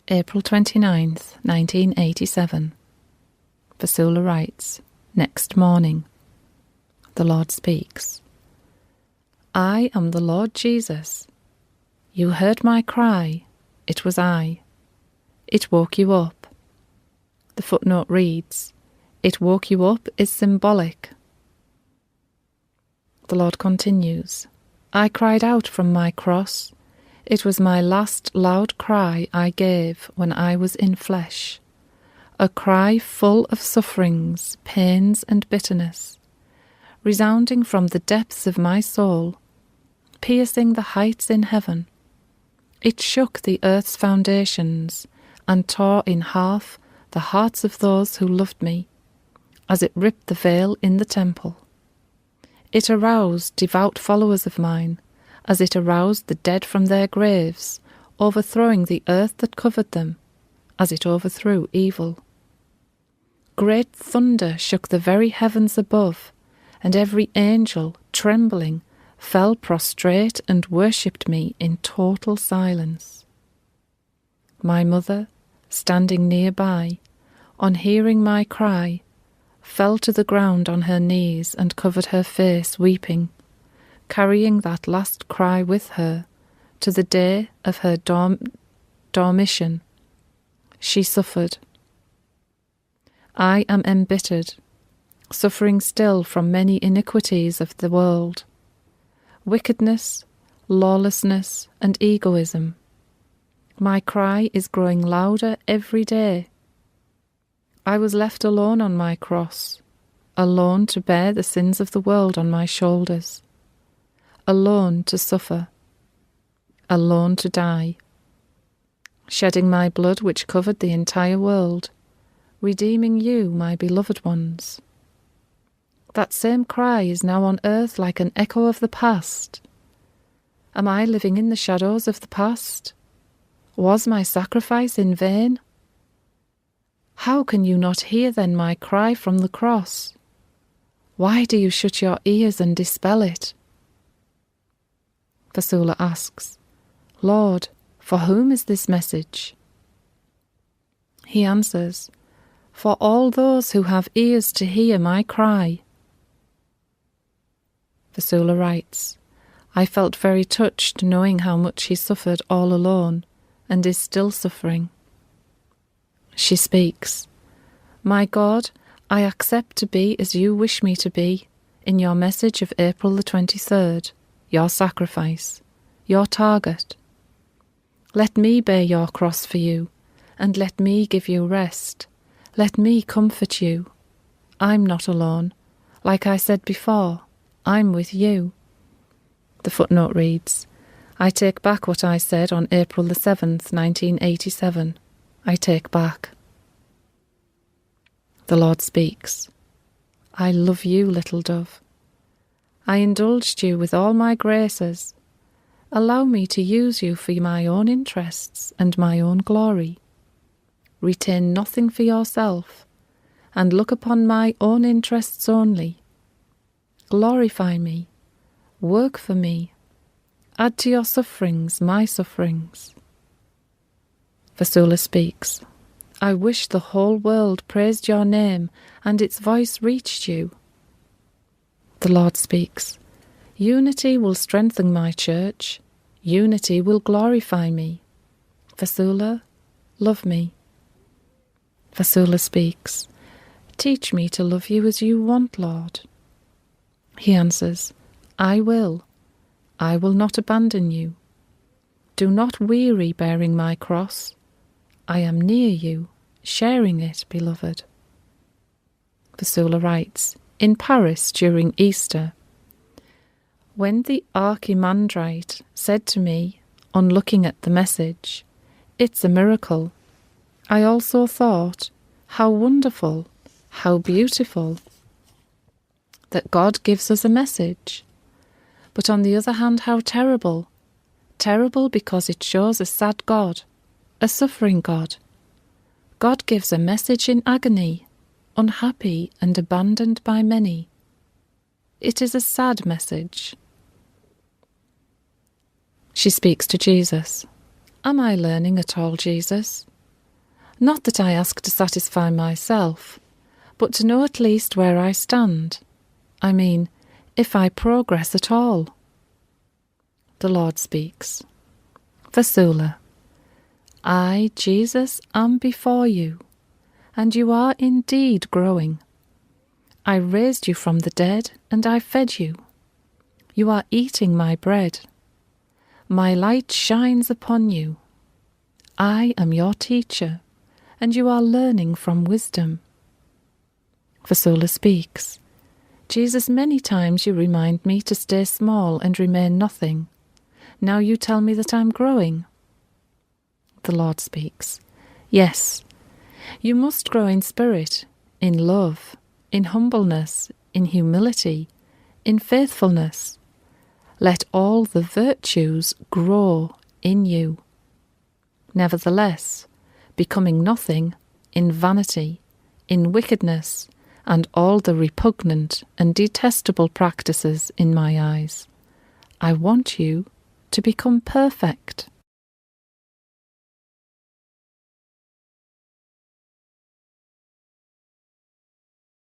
April 29th, 1987. Vasula writes, Next morning. The Lord speaks. I am the Lord Jesus. You heard my cry. It was I. It woke you up. The footnote reads, It woke you up is symbolic. The Lord continues, I cried out from my cross. It was my last loud cry I gave when I was in flesh, a cry full of sufferings, pains and bitterness, resounding from the depths of my soul, piercing the heights in heaven. It shook the earth's foundations and tore in half the hearts of those who loved me, as it ripped the veil in the temple. It aroused devout followers of mine, as it aroused the dead from their graves, overthrowing the earth that covered them, as it overthrew evil. Great thunder shook the very heavens above, and every angel, trembling, fell prostrate and worshipped me in total silence. My mother, standing nearby, on hearing my cry, fell to the ground on her knees and covered her face, weeping, carrying that last cry with her to the day of her dormition. She suffered. I am embittered, suffering still from many iniquities of the world, wickedness, lawlessness, and egoism. My cry is growing louder every day. I was left alone on my cross, alone to bear the sins of the world on my shoulders, alone to suffer, alone to die, shedding my blood which covered the entire world, redeeming you, my beloved ones. That same cry is now on earth like an echo of the past. Am I living in the shadows of the past? Was my sacrifice in vain? How can you not hear then my cry from the cross? Why do you shut your ears and dispel it? Vasula asks, Lord, for whom is this message? He answers, for all those who have ears to hear my cry. Vasula writes, I felt very touched knowing how much he suffered all alone and is still suffering. She speaks, My God, I accept to be as you wish me to be in your message of April the 23rd, your sacrifice, your target. Let me bear your cross for you, and let me give you rest. Let me comfort you. I'm not alone. Like I said before, I'm with you. The footnote reads, I take back what I said on April the 7th, 1987. I take back. The Lord speaks. I love you, little dove. I indulged you with all my graces. Allow me to use you for my own interests and my own glory. Retain nothing for yourself, and look upon my own interests only. Glorify me, work for me, add to your sufferings my sufferings. Vasula speaks. I wish the whole world praised your name and its voice reached you. The Lord speaks. Unity will strengthen my church. Unity will glorify me. Vasula, love me. Vasula speaks. Teach me to love you as you want, Lord. He answers, I will. I will not abandon you. Do not weary bearing my cross. I am near you, sharing it, beloved. Vasula writes, in Paris during Easter, when the archimandrite said to me, on looking at the message, it's a miracle, I also thought, how wonderful, how beautiful, that God gives us a message. But on the other hand, how terrible. Terrible because it shows a sad God, a suffering God. God gives a message in agony, unhappy and abandoned by many. It is a sad message. She speaks to Jesus. Am I learning at all, Jesus? Not that I ask to satisfy myself, but to know at least where I stand. I mean, if I progress at all. The Lord speaks. Vasula, I, Jesus, am before you, and you are indeed growing. I raised you from the dead, and I fed you. You are eating my bread. My light shines upon you. I am your teacher, and you are learning from wisdom. Vasula speaks. Jesus, many times you remind me to stay small and remain nothing. Now you tell me that I'm growing. The Lord speaks. Yes, you must grow in spirit, in love, in humbleness, in humility, in faithfulness. Let all the virtues grow in you. Nevertheless, becoming nothing in vanity, in wickedness, and all the repugnant and detestable practices in my eyes, I want you to become perfect.